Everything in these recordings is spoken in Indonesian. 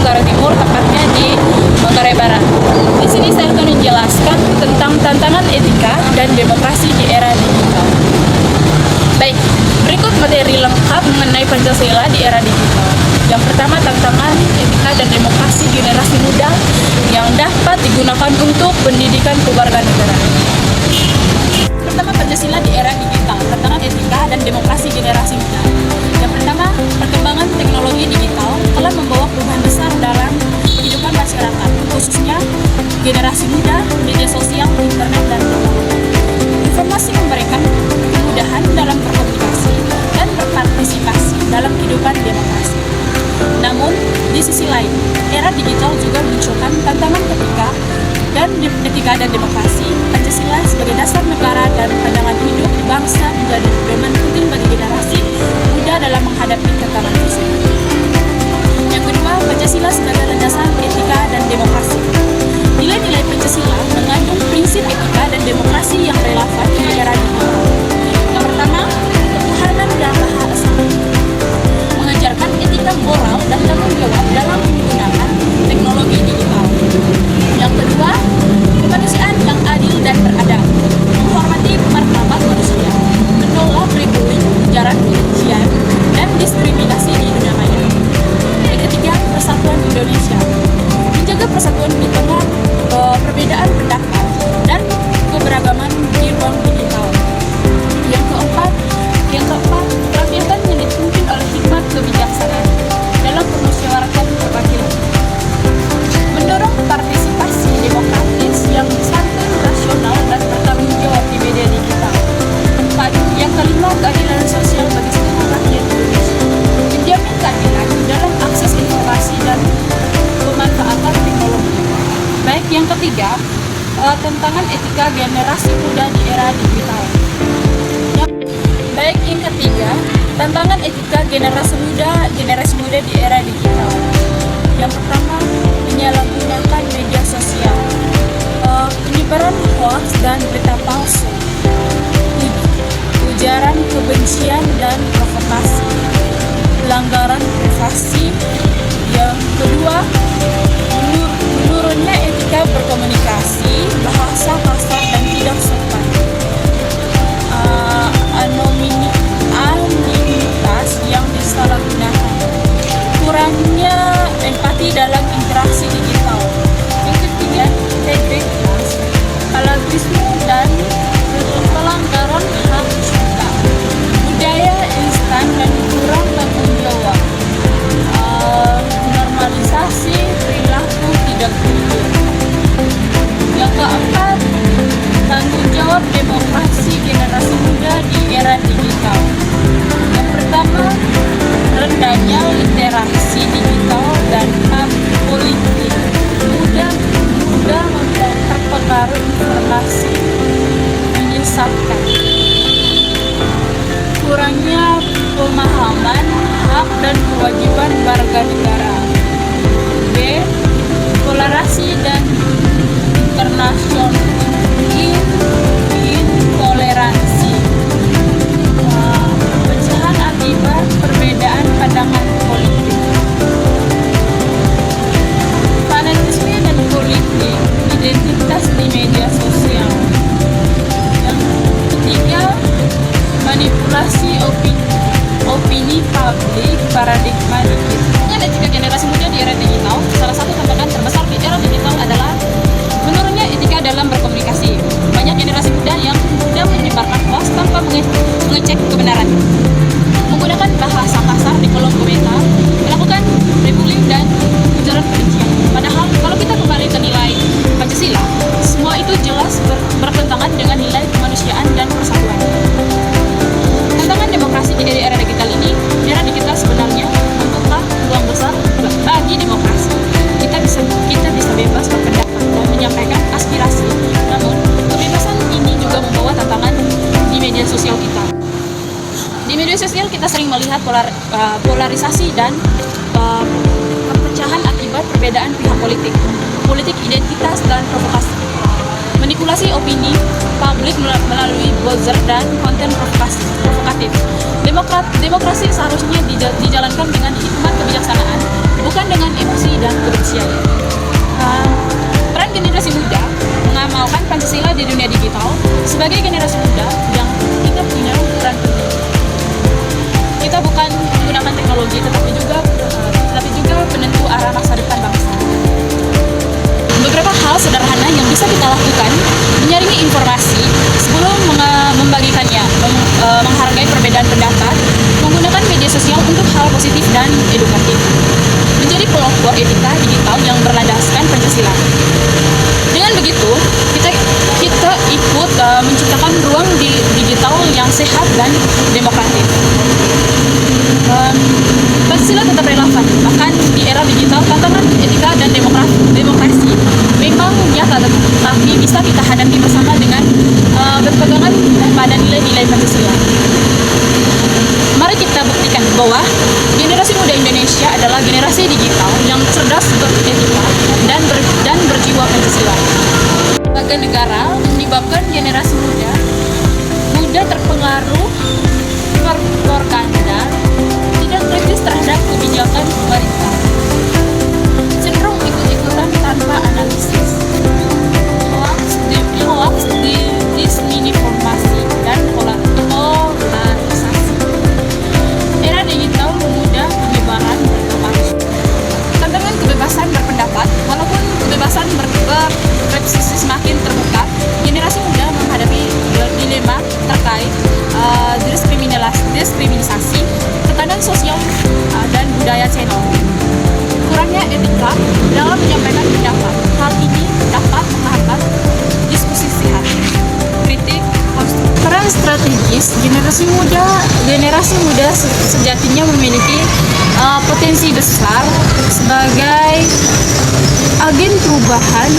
Manggarai Timur, tepatnya di Manggarai Barat. Di sini saya akan menjelaskan tentang tantangan etika dan demokrasi di era digital. Baik, berikut materi lengkap mengenai Pancasila di era digital. Yang pertama, tantangan etika dan demokrasi generasi muda yang dapat digunakan untuk pendidikan kewarganegaraan. Pertama, Pancasila di era digital, tantangan etika dan demokrasi generasi muda. Yang pertama, perkembangan teknologi digital telah membawa perubahan besar dalam kehidupan masyarakat, khususnya generasi muda, media sosial, internet, dan teknologi. Informasi memberikan kemudahan dalam berkomunikasi dan berpartisipasi dalam kehidupan demokrasi. Namun, di sisi lain, era digital juga munculkan tantangan etika dan demokrasi. Pancasila sebagai dasar negara dan pandangan hidup bangsa menjadi pedoman penting bagi generasi muda dalam menghadapi tantangan tersebut. Yang kedua, Pancasila sebagai landasan etika dan demokrasi. Nilai-nilai Pancasila mengandung prinsip etika dan demokrasi yang relevan di era digital. Yang pertama, ketuhanan dan hak asasi. Mengajarkan etika moral dan tanggung jawab dalam menggunakan teknologi digital. Yang kedua, kemanusiaan yang adil dan beradab. Menghormati martabat manusia, menolak rebellion, ujaran kebencian, dan diskriminasi di dunia maya. Yang ketiga, persatuan Indonesia. Menjaga persatuan di tengah perbedaan pendapat dan keberagaman di ruang digital. Yang keempat, kerakyatan yang dipimpin oleh hikmat kebijaksanaan dalam permusyawaratan perwakilan. Mendorong partisipasi demokratis yang santun, rasional, dan bertanggung jawab di media digital. Yang kelima, keadilan sosial bagi seluruh rakyat Indonesia. Menjamin keadilan dalam akses informasi dan pemanfaatan teknologi. Baik, yang ketiga, tantangan etika generasi muda di era digital. Yang ketiga, tantangan etika generasi muda di era digital. Yang pertama, menyalahgunakan media sosial, penyebaran hoax dan berita palsu, ujaran kebencian dan provokasi, pelanggaran privasi. Yang kedua, menurunnya etika berkomunikasi, bahasa kasar dan tidak sopan, anonimitas yang disalahgunakan, kurangnya empati dalam interaksi digital. Yang ketiga, integritas, algoritma dan pelanggaran hak cipta, budaya instan dan kurang tanggung jawab, normalisasi perilaku tidak jujur. Yang keempat, tanggung jawab demokrasi generasi muda di era digital. Yang pertama, rendahnya literasi digital dan hak politik, mudah terpengaruh informasi menyesatkan, kurangnya pemahaman hak dan kewajiban warga negara. B. Toleransi dan intoleransi, pecahan akibat perbedaan pandangan politik, fanatisme dan politik identitas di media sosial. Yang ketiga, manipulasi opini publik, paradigma digital. Etika generasi muda di era digital. Salah satu tantangan terbesar di era digital adalah menurunnya etika dalam berkomunikasi. Banyak generasi muda yang mudah menyebarkan hoax tanpa mengecek kebenaran, menggunakan bahasa kasar di kolom komentar, melakukan rebulling dan ujaran kebencian. Padahal kalau kita kembali ke nilai Pancasila, semua itu jelas bertentangan dengan nilai kemanusiaan dan persatuan. Tantangan demokrasi di era digital ini, era digital sebenarnya membuka peluang besar bagi demokrasi. Kita bisa bebas berpendapat dan menyampaikan aspirasi. Namun, kebebasan ini juga membawa tantangan di media sosial kita. Di media sosial kita sering melihat polarisasi dan perpecahan akibat perbedaan pihak politik identitas dan provokasi. Manipulasi opini publik melalui buzzer dan konten provokatif. Demokrasi seharusnya dijalankan dengan hikmat kebijaksanaan, bukan dengan emosi dan informasi sebelum membagikannya, menghargai perbedaan pendapat, menggunakan media sosial untuk hal positif dan edukatif, menjadi pelopor etika digital yang berlandaskan Pancasila. Dengan begitu, kita ikut menciptakan ruang digital yang sehat dan demokratis. Pancasila tetap relevan, bahkan di era digital tantangan etika dan demokrasi memang nyata, tapi bisa kita hadapi bersama dengan berpegangan pada nilai-nilai Pancasila. Mari kita buktikan bahwa generasi muda Indonesia adalah generasi digital yang cerdas, beretika, dan berjiwa Pancasila. Sebagai negara, menyebabkan generasi muda terpengaruh propaganda, tidak kritis terhadap kebijakan pemerintah, cenderung ikut-ikutan tanpa analisis, hoax, disinformasi, dan polarisasi. Era digital memudah penyebaran berita. Tantangan kebebasan berpendapat, walaupun kebebasan berekspresi semakin terbuka, generasi muda menghadapi dilema terkait diskriminasi, tekanan sosial dan budaya channel, kurangnya etika dalam menyampaikan pendapat. Hal ini dapat menghambat diskusi sehat, kritik, konstruktif. Peran strategis generasi muda sejatinya memiliki potensi besar sebagai agen perubahan,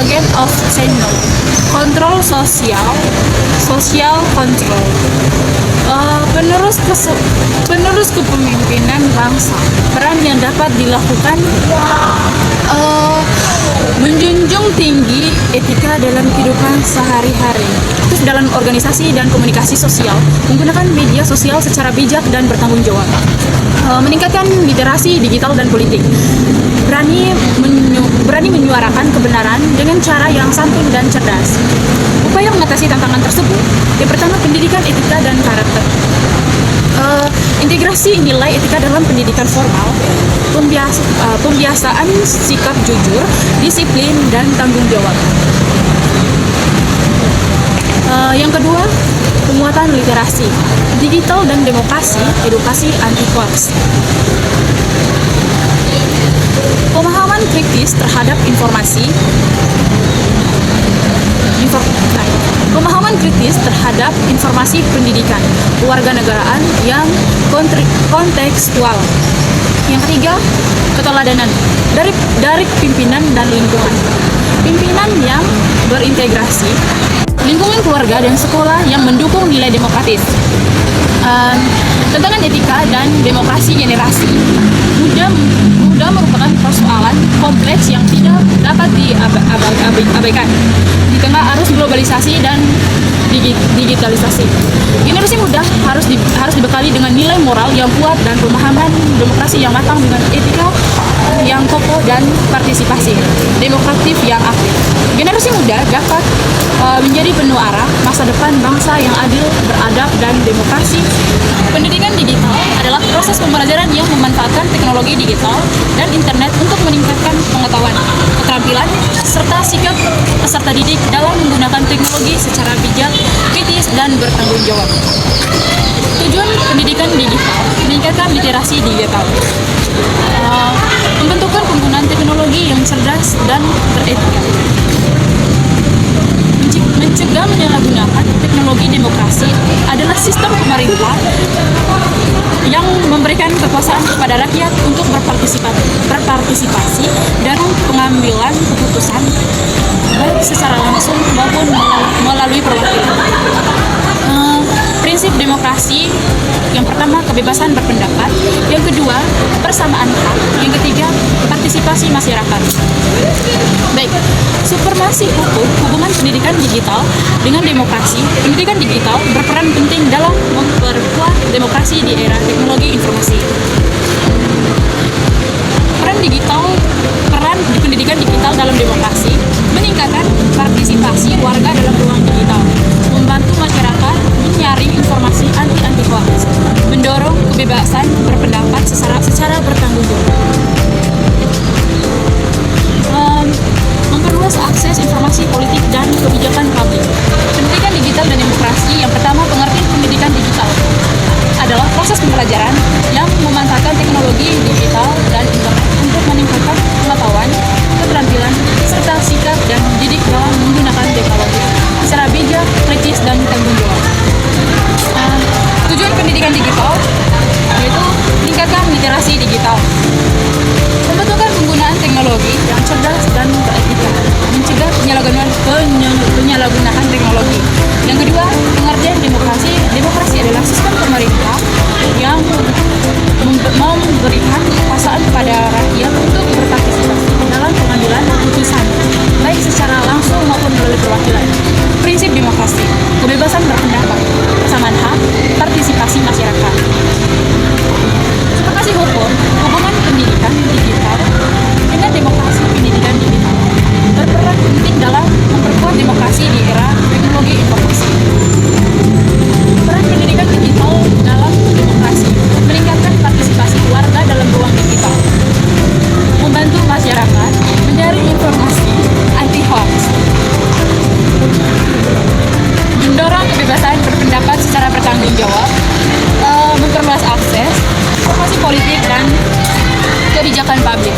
agent of change, kontrol sosial kontrol, penerus kepemimpinan bangsa. Peran yang dapat dilakukan menjunjung tinggi etika dalam kehidupan sehari-hari, aktif dalam organisasi dan komunikasi sosial, menggunakan media sosial secara bijak dan bertanggung jawab, meningkatkan literasi digital dan politik, berani menyuarakan kebenaran dengan cara yang santun dan cerdas. Upaya mengatasi tantangan tersebut, yang pertama, pendidikan etika dan karakter. Integrasi nilai etika dalam pendidikan formal, pembiasaan sikap jujur, disiplin, dan tanggung jawab. Yang kedua, penguatan literasi digital dan demokrasi, edukasi anti hoax. Pemahaman kritis terhadap informasi, pendidikan kewarganegaraan yang kontekstual. Yang ketiga, keteladanan dari pimpinan dan lingkungan. Pimpinan yang berintegrasi, lingkungan keluarga dan sekolah yang mendukung nilai demokratis. Tantangan etika dan demokrasi generasi muda merupakan persoalan kompleks yang tidak dapat diabaikan di tengah arus globalisasi dan digitalisasi. Generasi muda harus dibekali dengan nilai moral yang kuat dan pemahaman demokrasi yang matang dengan etika yang kokoh dan partisipasi demokratif yang aktif. Generasi muda dapat menjadi penuh arah masa depan bangsa yang adil, beradab, dan demokrasi. Pendidikan digital adalah proses pembelajaran yang memanfaatkan teknologi digital dan internet untuk meningkatkan pengetahuan, keterampilan, serta sikap peserta didik dalam menggunakan teknologi secara bijak, kritis, dan bertanggung jawab. Tujuan pendidikan digital: meningkatkan literasi digital, membentukkan penggunaan teknologi yang cerdas dan beretika, mencegah menyalahgunakan teknologi. Demokrasi adalah sistem pemerintah yang memberikan kekuasaan kepada rakyat untuk berpartisipasi dalam pengambilan keputusan, baik secara langsung maupun melalui perwakilan. Prinsip demokrasi: yang pertama, kebebasan berpendapat; yang kedua, persamaan hak; yang ketiga, partisipasi masyarakat. Baik, supremasi hukum, hubungan pendidikan digital dengan demokrasi. Pendidikan digital berperan penting dalam memperkuat demokrasi di era teknologi informasi. Peran di pendidikan digital dalam demokrasi: meningkatkan partisipasi warga dalam ruang digital, membantu masyarakat menyaring informasi anti hoax, mendorong kebebasan berpendapat secara bertanggung jawab, memperluas akses informasi politik dan kebijakan kebijakan publik.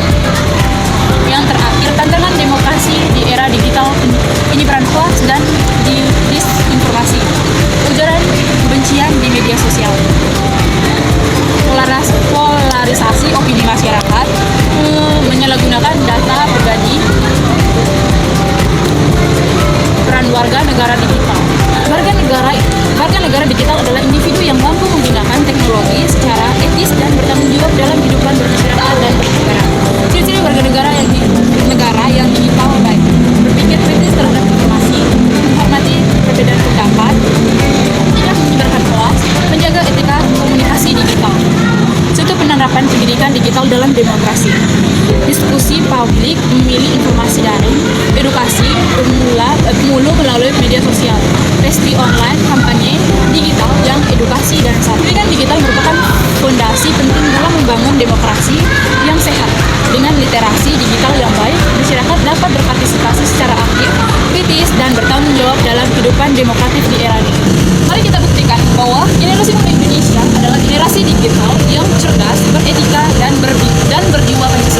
Yang terakhir, tantangan demokrasi di era digital, penyebaran hoax dan disinformasi, ujaran kebencian di media sosial, polarisasi opini masyarakat, menyalahgunakan data pribadi, peran warga negara digital. Warga negara digital adalah individu yang mampu menggunakan teknologi secara etis dan bertanggung jawab dalam kehidupan bermasyarakat dan bernegara. Ciri-ciri warga negara yang digital baik: berpikir kritis terhadap informasi, menghormati perbedaan pendapat, tidak menyebarkan hoax, menjaga etika komunikasi digital. Contoh penerapan pendidikan digital dalam demokrasi: diskusi publik, memilih informasi daring, edukasi pemula melalui media sosial, resti online, kampanye digital yang edukasi dan pendidikan digital merupakan fondasi penting dalam membangun demokrasi yang sehat. Dengan literasi digital yang baik, masyarakat dapat berpartisipasi secara aktif, kritis, dan bertanggung jawab dalam kehidupan demokratis di era ini. Mari kita buktikan bahwa generasi muda Indonesia adalah generasi digital yang cerdas, beretika, dan berjiwa Pancasila.